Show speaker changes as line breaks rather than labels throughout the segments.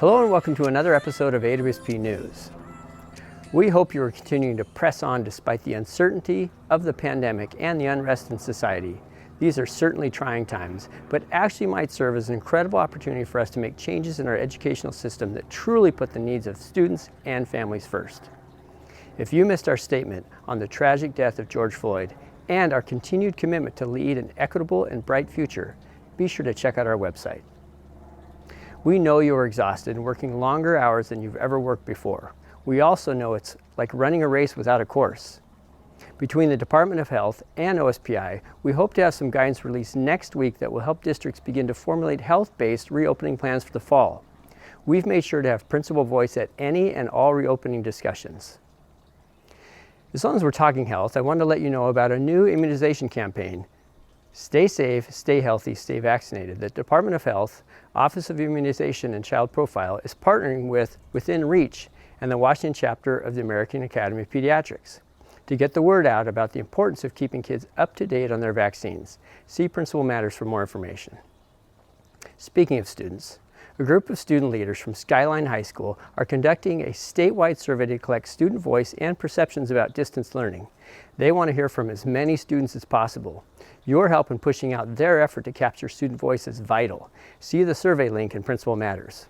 Hello and welcome to another episode of AWSP News. We hope you are continuing to press on despite the uncertainty of the pandemic and the unrest in society. These are certainly trying times, but actually might serve as an incredible opportunity for us to make changes in our educational system that truly put the needs of students and families first. If you missed our statement on the tragic death of George Floyd and our continued commitment to lead an equitable and bright future, be sure to check out our website. We know you are exhausted and working longer hours than you've ever worked before. We also know it's like running a race without a course. Between the Department of Health and OSPI, we hope to have some guidance released next week that will help districts begin to formulate health-based reopening plans for the fall. We've made sure to have principal voice at any and all reopening discussions. As long as we're talking health, I wanted to let you know about a new immunization campaign. Stay safe, stay healthy, stay vaccinated. The Department of Health, Office of Immunization and Child Profile is partnering with Within Reach and the Washington chapter of the American Academy of Pediatrics to get the word out about the importance of keeping kids up to date on their vaccines. See Principal Matters for more information. Speaking of students, a group of student leaders from Skyline High School are conducting a statewide survey to collect student voice and perceptions about distance learning. They want to hear from as many students as possible. Your help in pushing out their effort to capture student voice is vital. See the survey link in Principal Matters.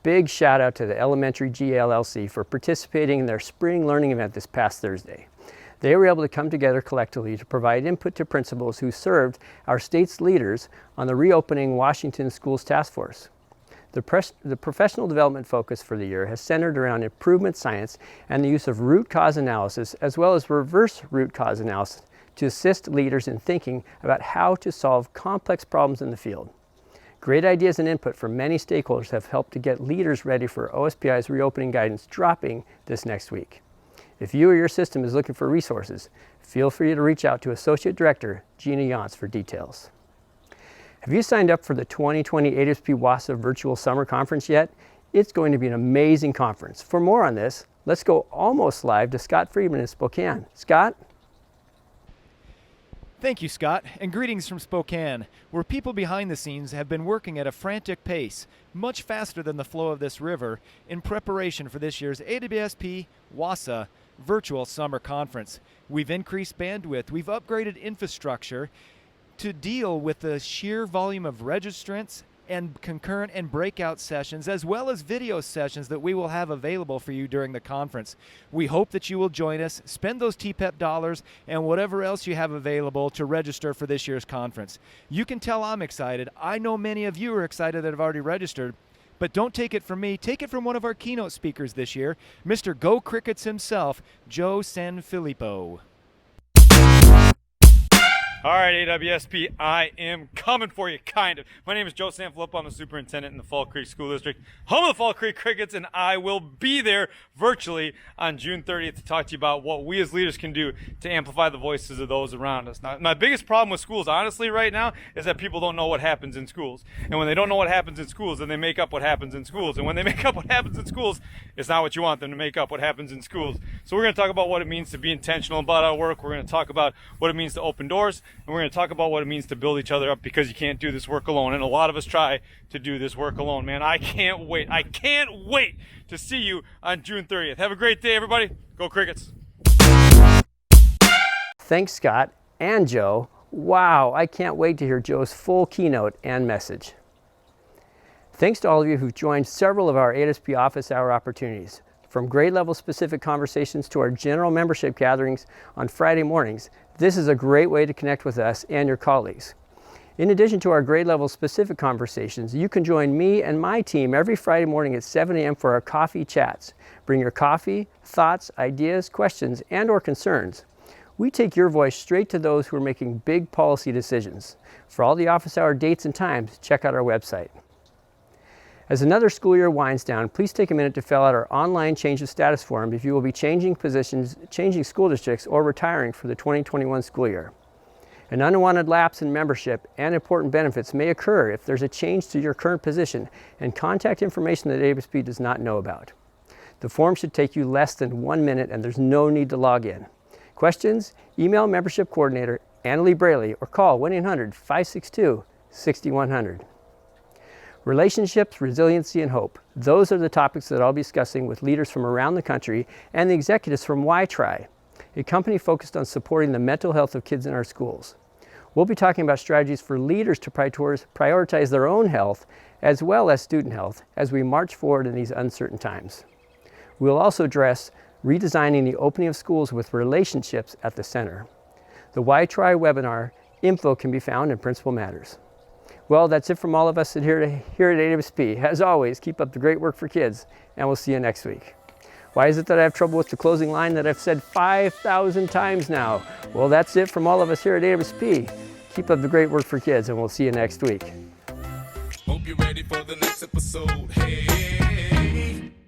Big shout out to the Elementary GLLC for participating in their spring learning event this past Thursday. They were able to come together collectively to provide input to principals who served our state's leaders on the reopening Washington Schools Task Force. The professional development focus for the year has centered around improvement science and the use of root cause analysis as well as reverse root cause analysis to assist leaders in thinking about how to solve complex problems in the field. Great ideas and input from many stakeholders have helped to get leaders ready for OSPI's reopening guidance dropping this next week. If you or your system is looking for resources, feel free to reach out to Associate Director Gina Yantz for details. Have you signed up for the 2020 AWSP WASA Virtual Summer Conference yet? It's going to be an amazing conference. For more on this, let's go almost live to Scott Friedman in Spokane. Scott?
Thank you, Scott, and greetings from Spokane, where people behind the scenes have been working at a frantic pace, much faster than the flow of this river, in preparation for this year's AWSP WASA Virtual Summer Conference. We've increased bandwidth, we've upgraded infrastructure to deal with the sheer volume of registrants and concurrent and breakout sessions, as well as video sessions that we will have available for you during the conference. We hope that you will join us, spend those TPEP dollars, and whatever else you have available to register for this year's conference. You can tell I'm excited. I know many of you are excited that have already registered, but don't take it from me. Take it from one of our keynote speakers this year, Mr. Go Crickets himself, Joe Sanfelippo.
All right, AWSP, I am coming for you, kind of. My name is Joe Sanfelippo. I'm the superintendent in the Fall Creek School District, home of the Fall Creek Crickets, and I will be there virtually on June 30th to talk to you about what we as leaders can do to amplify the voices of those around us. Now, my biggest problem with schools, honestly, right now, is that people don't know what happens in schools. And when they don't know what happens in schools, then they make up what happens in schools. And when they make up what happens in schools, it's not what you want them to make up what happens in schools. So we're going to talk about what it means to be intentional about our work. We're going to talk about what it means to open doors. And we're going to talk about what it means to build each other up, because you can't do this work alone. And a lot of us try to do this work alone, man. I can't wait. I can't wait to see you on June 30th. Have a great day, everybody. Go Crickets.
Thanks, Scott and Joe. Wow, I can't wait to hear Joe's full keynote and message. Thanks to all of you who've joined several of our AWSP office hour opportunities. From grade level specific conversations to our general membership gatherings on Friday mornings, this is a great way to connect with us and your colleagues. In addition to our grade level specific conversations, you can join me and my team every Friday morning at 7 a.m. for our coffee chats. Bring your coffee, thoughts, ideas, questions, and/or concerns. We take your voice straight to those who are making big policy decisions. For all the office hour dates and times, check out our website. As another school year winds down, please take a minute to fill out our online change of status form if you will be changing positions, changing school districts, or retiring for the 2021 school year. An unwanted lapse in membership and important benefits may occur if there's a change to your current position and contact information that AWSP does not know about. The form should take you less than 1 minute and there's no need to log in. Questions? Email Membership Coordinator Annalie Braley or call 1-800-562-6100. Relationships, resiliency, and hope. Those are the topics that I'll be discussing with leaders from around the country and the executives from YTRI, a company focused on supporting the mental health of kids in our schools. We'll be talking about strategies for leaders to prioritize their own health as well as student health as we march forward in these uncertain times. We'll also address redesigning the opening of schools with relationships at the center. The YTRI webinar info can be found in Principal Matters. Well, that's it from all of us here at AWSP. As always, keep up the great work for kids, and we'll see you next week. Why is it that I have trouble with the closing line that I've said 5,000 times now? Well, that's it from all of us here at AWSP. Keep up the great work for kids, and we'll see you next week.
Hope you're ready for the next episode. Hey.